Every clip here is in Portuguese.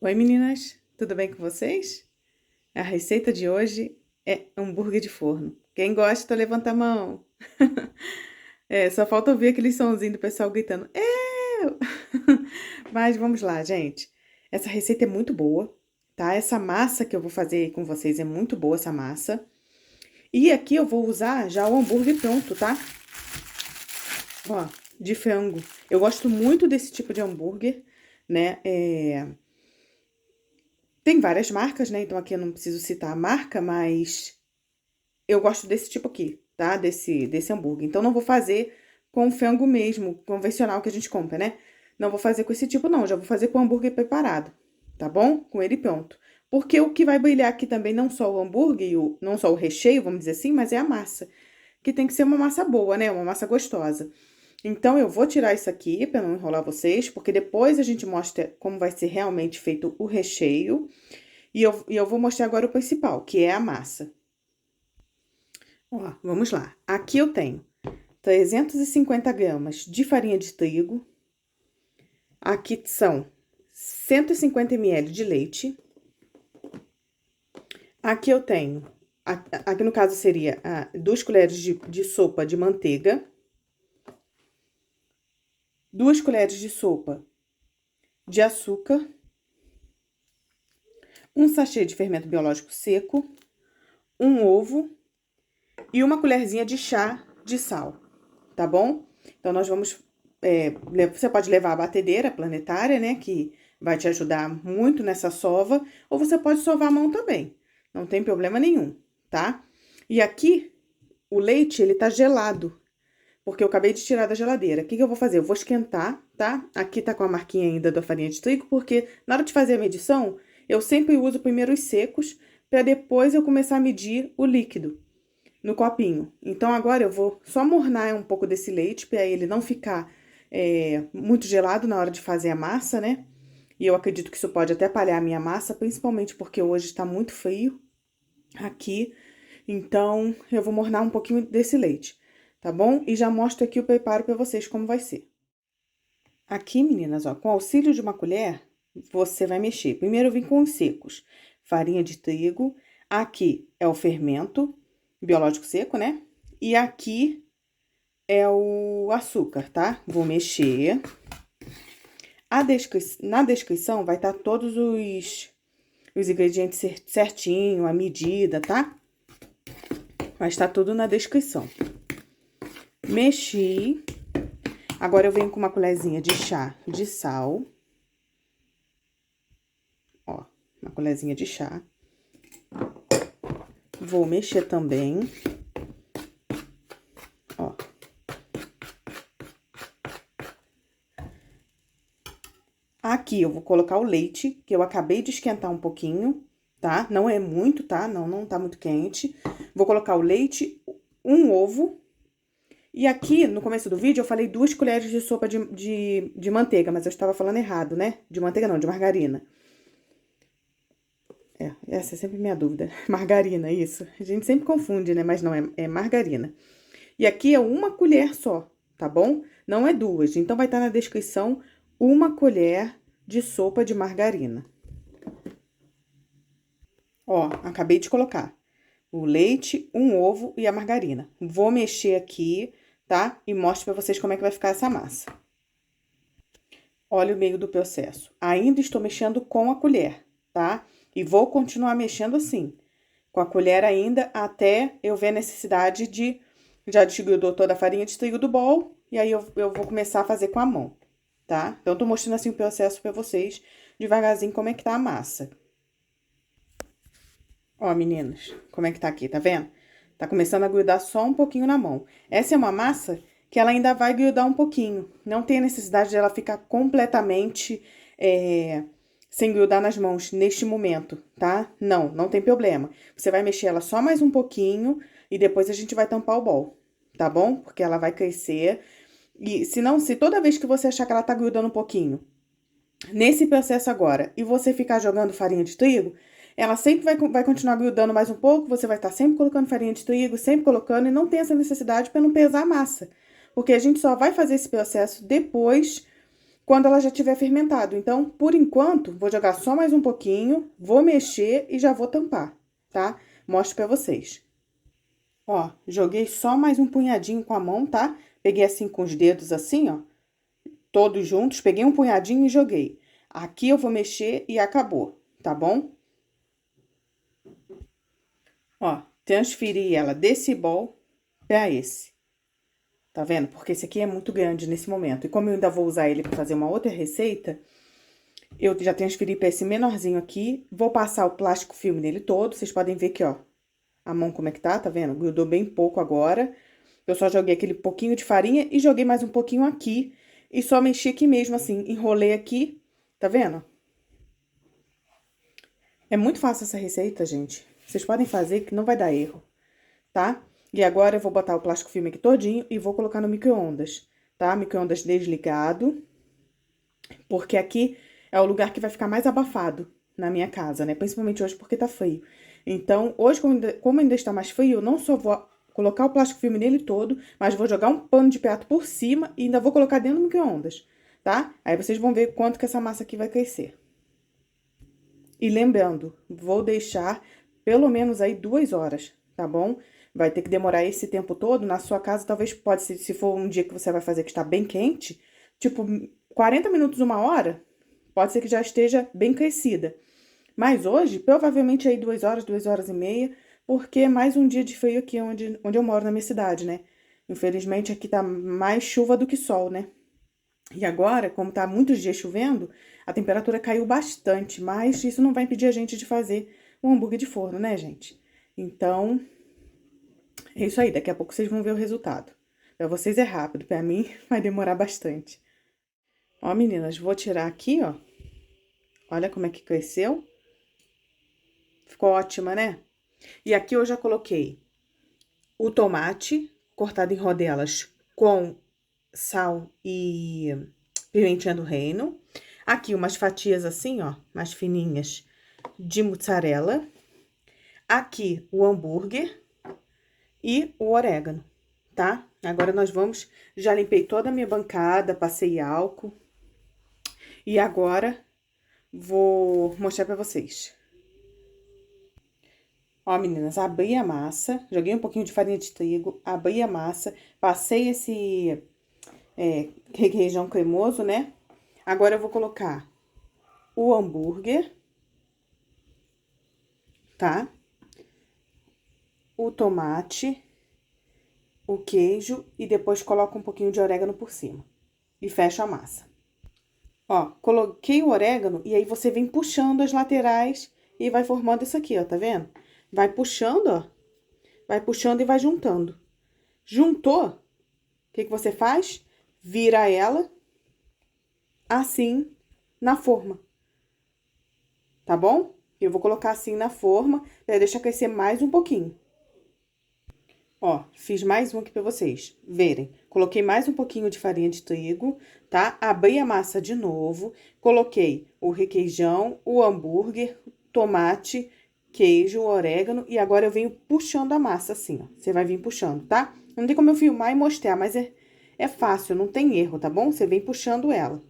Oi meninas, tudo bem com vocês? A receita de hoje é hambúrguer de forno. Quem gosta, levanta a mão. Só falta ouvir aquele sonzinho do pessoal gritando, eu! Mas vamos lá, gente. Essa receita é muito boa, tá? Essa massa que eu vou fazer com vocês é muito boa, essa massa. E aqui eu vou usar já o hambúrguer pronto, tá? Ó, de frango. Eu gosto muito desse tipo de hambúrguer, né? Tem várias marcas, né? Então aqui eu não preciso citar a marca, mas eu gosto desse tipo aqui, tá? Desse hambúrguer. Então não vou fazer com o frango mesmo, convencional que a gente compra, né? Não vou fazer com esse tipo, não. Já vou fazer com o hambúrguer preparado, tá bom? Com ele pronto. Porque o que vai brilhar aqui também, não só o hambúrguer, não só o recheio, vamos dizer assim, mas é a massa. Que tem que ser uma massa boa, né? Uma massa gostosa. Então, eu vou tirar isso aqui para não enrolar vocês, porque depois a gente mostra como vai ser realmente feito o recheio. E eu vou mostrar agora o principal, que é a massa. Ó, vamos lá. Aqui eu tenho 350 gramas de farinha de trigo. Aqui são 150 ml de leite. Aqui eu tenho, aqui no caso seria 2 colheres de sopa de manteiga. 2 colheres de sopa de açúcar. Um sachê de fermento biológico seco. Um ovo. E uma colherzinha de chá de sal, tá bom? Então, nós vamos... você pode levar a batedeira planetária, né? Que vai te ajudar muito nessa sova. Ou você pode sovar a mão também. Não tem problema nenhum, tá? E aqui, o leite, ele tá gelado. Porque eu acabei de tirar da geladeira. O que eu vou fazer? Eu vou esquentar, tá? Aqui tá com a marquinha ainda da farinha de trigo. Porque na hora de fazer a medição, eu sempre uso primeiro os secos. Pra depois eu começar a medir o líquido no copinho. Então, agora eu vou só mornar um pouco desse leite, para ele não ficar muito gelado na hora de fazer a massa, né? E eu acredito que isso pode até palhar a minha massa, principalmente porque hoje está muito frio aqui. Então, eu vou mornar um pouquinho desse leite, tá bom? E já mostro aqui o preparo para vocês como vai ser. Aqui, meninas, ó, com auxílio de uma colher, você vai mexer. Primeiro eu vim com os secos. Farinha de trigo, aqui é o fermento biológico seco, né? E aqui é o açúcar, tá? Vou mexer. Na descrição vai estar todos os ingredientes certinho, a medida, tá? Vai estar tudo na descrição. Mexi. Agora eu venho com uma colherzinha de chá de sal. Ó, uma colherzinha de chá. Vou mexer também. Ó. Aqui eu vou colocar o leite, que eu acabei de esquentar um pouquinho, tá? Não é muito, tá? Não tá muito quente. Vou colocar o leite, um ovo. E aqui, no começo do vídeo, eu falei 2 colheres de sopa de manteiga, mas eu estava falando errado, né? De manteiga não, de margarina. Essa é sempre minha dúvida. Margarina, isso. A gente sempre confunde, né? Mas não, é margarina. E aqui é uma colher só, tá bom? Não é 2. Então, vai estar na descrição uma colher de sopa de margarina. Ó, acabei de colocar o leite, um ovo e a margarina. Vou mexer aqui, tá? E mostro pra vocês como é que vai ficar essa massa. Olha o meio do processo. Ainda estou mexendo com a colher, tá? E vou continuar mexendo assim, com a colher ainda, até eu ver a necessidade de... Já desgrudou toda a farinha de trigo do bol, e aí eu vou começar a fazer com a mão, tá? Então, tô mostrando assim o processo pra vocês, devagarzinho, como é que tá a massa. Ó, meninas, como é que tá aqui, tá vendo? Tá começando a grudar só um pouquinho na mão. Essa é uma massa que ela ainda vai grudar um pouquinho. Não tem a necessidade de ela ficar completamente sem grudar nas mãos neste momento, tá? Não tem problema. Você vai mexer ela só mais um pouquinho e depois a gente vai tampar o bol, tá bom? Porque ela vai crescer. E se toda vez que você achar que ela tá grudando um pouquinho, nesse processo agora, e você ficar jogando farinha de trigo, ela sempre vai continuar grudando mais um pouco, você vai estar sempre colocando farinha de trigo, sempre colocando, e não tem essa necessidade para não pesar a massa. Porque a gente só vai fazer esse processo depois quando ela já tiver fermentado. Então, por enquanto, vou jogar só mais um pouquinho, vou mexer e já vou tampar, tá? Mostro pra vocês. Ó, joguei só mais um punhadinho com a mão, tá? Peguei assim com os dedos assim, ó, todos juntos, peguei um punhadinho e joguei. Aqui eu vou mexer e acabou, tá bom? Ó, transferi ela desse bowl pra esse. Tá vendo? Porque esse aqui é muito grande nesse momento. E como eu ainda vou usar ele pra fazer uma outra receita, eu já transferi pra esse menorzinho aqui. Vou passar o plástico filme nele todo. Vocês podem ver que, ó, a mão como é que tá vendo? Grudou bem pouco agora. Eu só joguei aquele pouquinho de farinha e joguei mais um pouquinho aqui. E só mexi aqui mesmo, assim, enrolei aqui. Tá vendo? É muito fácil essa receita, gente. Vocês podem fazer que não vai dar erro, tá? E agora eu vou botar o plástico filme aqui todinho e vou colocar no micro-ondas, tá? Micro-ondas desligado, porque aqui é o lugar que vai ficar mais abafado na minha casa, né? Principalmente hoje porque tá frio. Então, hoje, como ainda está mais frio, eu não só vou colocar o plástico filme nele todo, mas vou jogar um pano de prato por cima e ainda vou colocar dentro do micro-ondas, tá? Aí vocês vão ver quanto que essa massa aqui vai crescer. E lembrando, vou deixar pelo menos aí 2 horas, tá bom? Vai ter que demorar esse tempo todo. Na sua casa, talvez pode ser, se for um dia que você vai fazer que está bem quente, tipo 40 minutos, 1 hora, pode ser que já esteja bem crescida. Mas hoje, provavelmente aí 2 horas, 2 horas e meia, porque é mais um dia de frio aqui onde eu moro na minha cidade, né? Infelizmente aqui tá mais chuva do que sol, né? E agora, como tá muitos dias chovendo, a temperatura caiu bastante, mas isso não vai impedir a gente de fazer um hambúrguer de forno, né, gente? Então, é isso aí, daqui a pouco vocês vão ver o resultado. Pra vocês é rápido, pra mim vai demorar bastante. Ó, meninas, vou tirar aqui, ó. Olha como é que cresceu. Ficou ótima, né? E aqui eu já coloquei o tomate cortado em rodelas com sal e pimentinha do reino. Aqui umas fatias assim, ó, mais fininhas de mussarela. Aqui o hambúrguer e o orégano, tá? Agora nós vamos, já limpei toda a minha bancada, passei álcool. E agora vou mostrar pra vocês. Ó, meninas, abri a massa, joguei um pouquinho de farinha de trigo, abri a massa, passei esse requeijão cremoso, né? Agora eu vou colocar o hambúrguer, tá? O tomate, o queijo e depois coloco um pouquinho de orégano por cima. E fecho a massa. Ó, coloquei o orégano e aí você vem puxando as laterais e vai formando isso aqui, ó, tá vendo? Vai puxando, ó. Vai puxando e vai juntando. Juntou, o que que você faz? Vira ela assim na forma, tá bom? Eu vou colocar assim na forma, pra deixar crescer mais um pouquinho. Ó, fiz mais um aqui pra vocês verem. Coloquei mais um pouquinho de farinha de trigo, tá? Abri a massa de novo, coloquei o requeijão, o hambúrguer, tomate, queijo, orégano e agora eu venho puxando a massa assim, ó. Você vai vir puxando, tá? Não tem como eu filmar e mostrar, mas é fácil, não tem erro, tá bom? Você vem puxando ela,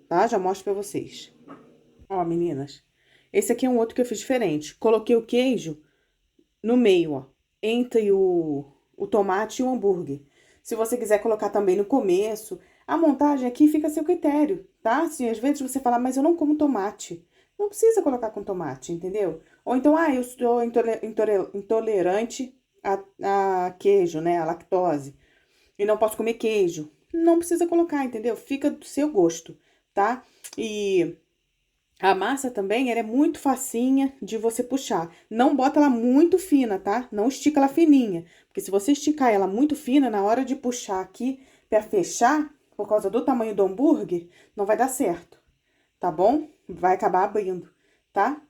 tá? Já mostro pra vocês. Ó, meninas, esse aqui é um outro que eu fiz diferente. Coloquei o queijo no meio, ó, entre o tomate e o hambúrguer. Se você quiser colocar também no começo, a montagem aqui fica a seu critério, tá? Assim, às vezes você fala, mas eu não como tomate. Não precisa colocar com tomate, entendeu? Ou então, eu sou intolerante a queijo, né? A lactose. E não posso comer queijo. Não precisa colocar, entendeu? Fica do seu gosto, tá? E a massa também, ela é muito facinha de você puxar. Não bota ela muito fina, tá? Não estica ela fininha. Porque se você esticar ela muito fina, na hora de puxar aqui pra fechar, por causa do tamanho do hambúrguer, não vai dar certo, tá bom? Vai acabar abrindo, tá?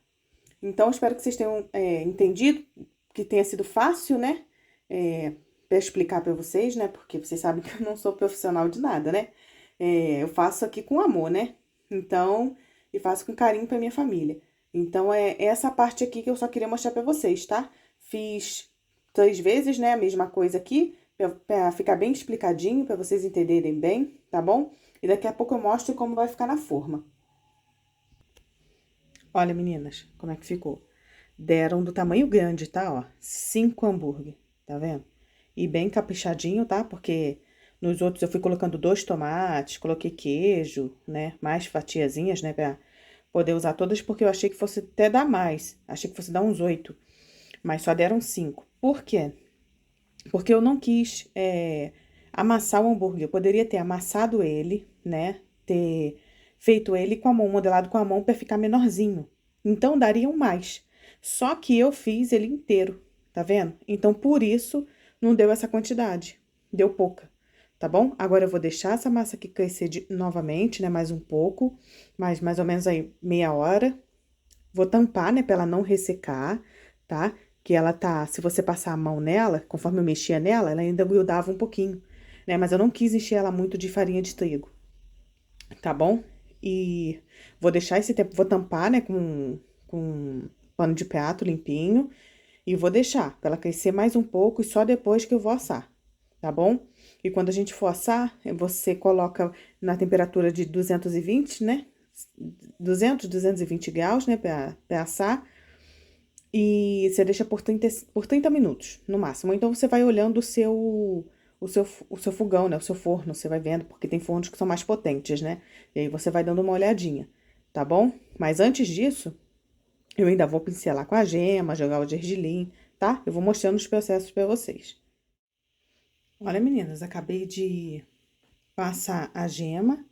Então, espero que vocês tenham entendido, que tenha sido fácil, né? Pra explicar pra vocês, né? Porque vocês sabem que eu não sou profissional de nada, né? Eu faço aqui com amor, né? Então, e faço com carinho pra minha família. Então, é essa parte aqui que eu só queria mostrar pra vocês, tá? Fiz 3 vezes, né, a mesma coisa aqui, pra ficar bem explicadinho, pra vocês entenderem bem, tá bom? E daqui a pouco eu mostro como vai ficar na forma. Olha, meninas, como é que ficou. Deram do tamanho grande, tá? Ó, 5 hambúrguer, tá vendo? E bem caprichadinho, tá? Porque nos outros eu fui colocando 2 tomates, coloquei queijo, né? Mais fatiazinhas, né? Pra poder usar todas, porque eu achei que fosse até dar mais. Achei que fosse dar uns 8, mas só deram 5. Por quê? Porque eu não quis amassar o hambúrguer. Eu poderia ter amassado ele, né? Ter feito ele com a mão, modelado com a mão para ficar menorzinho. Então, dariam mais. Só que eu fiz ele inteiro, tá vendo? Então, por isso, não deu essa quantidade. Deu pouca, tá bom? Agora, eu vou deixar essa massa aqui crescer novamente, né? Mais um pouco, mais ou menos aí meia hora. Vou tampar, né, pra ela não ressecar, tá? Que ela tá, se você passar a mão nela, conforme eu mexia nela, ela ainda grudava um pouquinho, né? Mas eu não quis encher ela muito de farinha de trigo, tá bom? E vou deixar esse tempo, vou tampar, né, com pano de prato limpinho. E vou deixar pra ela crescer mais um pouco e só depois que eu vou assar, tá bom? E quando a gente for assar, você coloca na temperatura de 220, né? 220 graus, né, pra assar. E você deixa por 30 minutos, no máximo. Então, você vai olhando o seu fogão, né? O seu forno, você vai vendo, porque tem fornos que são mais potentes, né? E aí, você vai dando uma olhadinha, tá bom? Mas antes disso, eu ainda vou pincelar com a gema, jogar o gergelim, tá? Eu vou mostrando os processos pra vocês. Olha, meninas, acabei de passar a gema,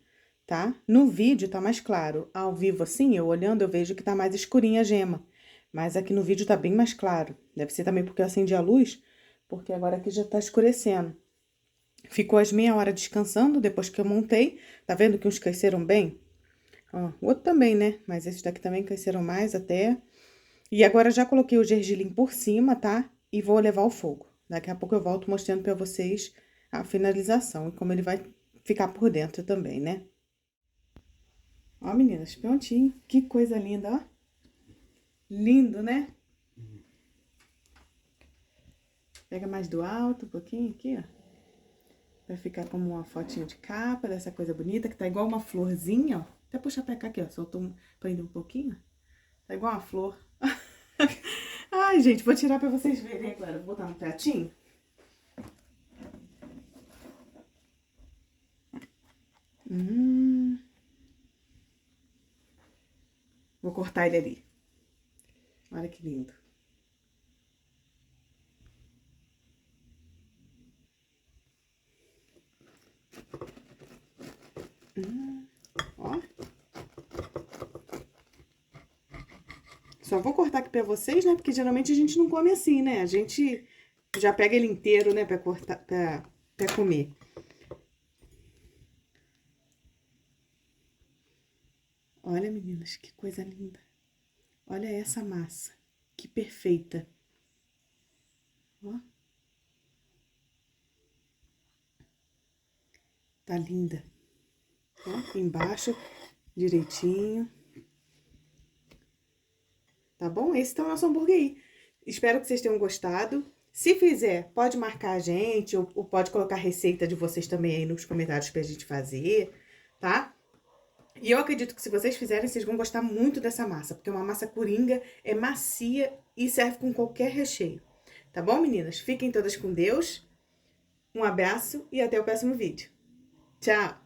tá? No vídeo tá mais claro. Ao vivo, assim, eu olhando, eu vejo que tá mais escurinha a gema. Mas aqui no vídeo tá bem mais claro. Deve ser também porque eu acendi a luz, porque agora aqui já tá escurecendo. Ficou as meia hora descansando depois que eu montei. Tá vendo que uns cresceram bem? Ó, o outro também, né? Mas esses daqui também cresceram mais até. E agora já coloquei o gergelim por cima, tá? E vou levar ao fogo. Daqui a pouco eu volto mostrando pra vocês a finalização e como ele vai ficar por dentro também, né? Ó, meninas, prontinho. Que coisa linda, ó. Lindo, né? Pega mais do alto um pouquinho aqui, ó. Vai ficar como uma fotinha de capa dessa coisa bonita, que tá igual uma florzinha, ó. Até puxar pra cá aqui, ó. Soltou prender um pouquinho. Tá igual uma flor. Ai, gente, vou tirar pra vocês verem agora. Vou botar no pratinho. Vou cortar ele ali. Olha que lindo. Ó. Só vou cortar aqui pra vocês, né? Porque geralmente a gente não come assim, né? A gente já pega ele inteiro, né? Pra cortar, pra comer. Olha, meninas, que coisa linda. Olha essa massa. Que perfeita. Ó. Tá linda. Ó, embaixo, direitinho. Tá bom? Esse tá o nosso hambúrguer aí. Espero que vocês tenham gostado. Se fizer, pode marcar a gente ou pode colocar a receita de vocês também aí nos comentários pra gente fazer, tá? E eu acredito que se vocês fizerem, vocês vão gostar muito dessa massa, porque uma massa coringa é macia e serve com qualquer recheio. Tá bom, meninas? Fiquem todas com Deus. Um abraço e até o próximo vídeo. Tchau!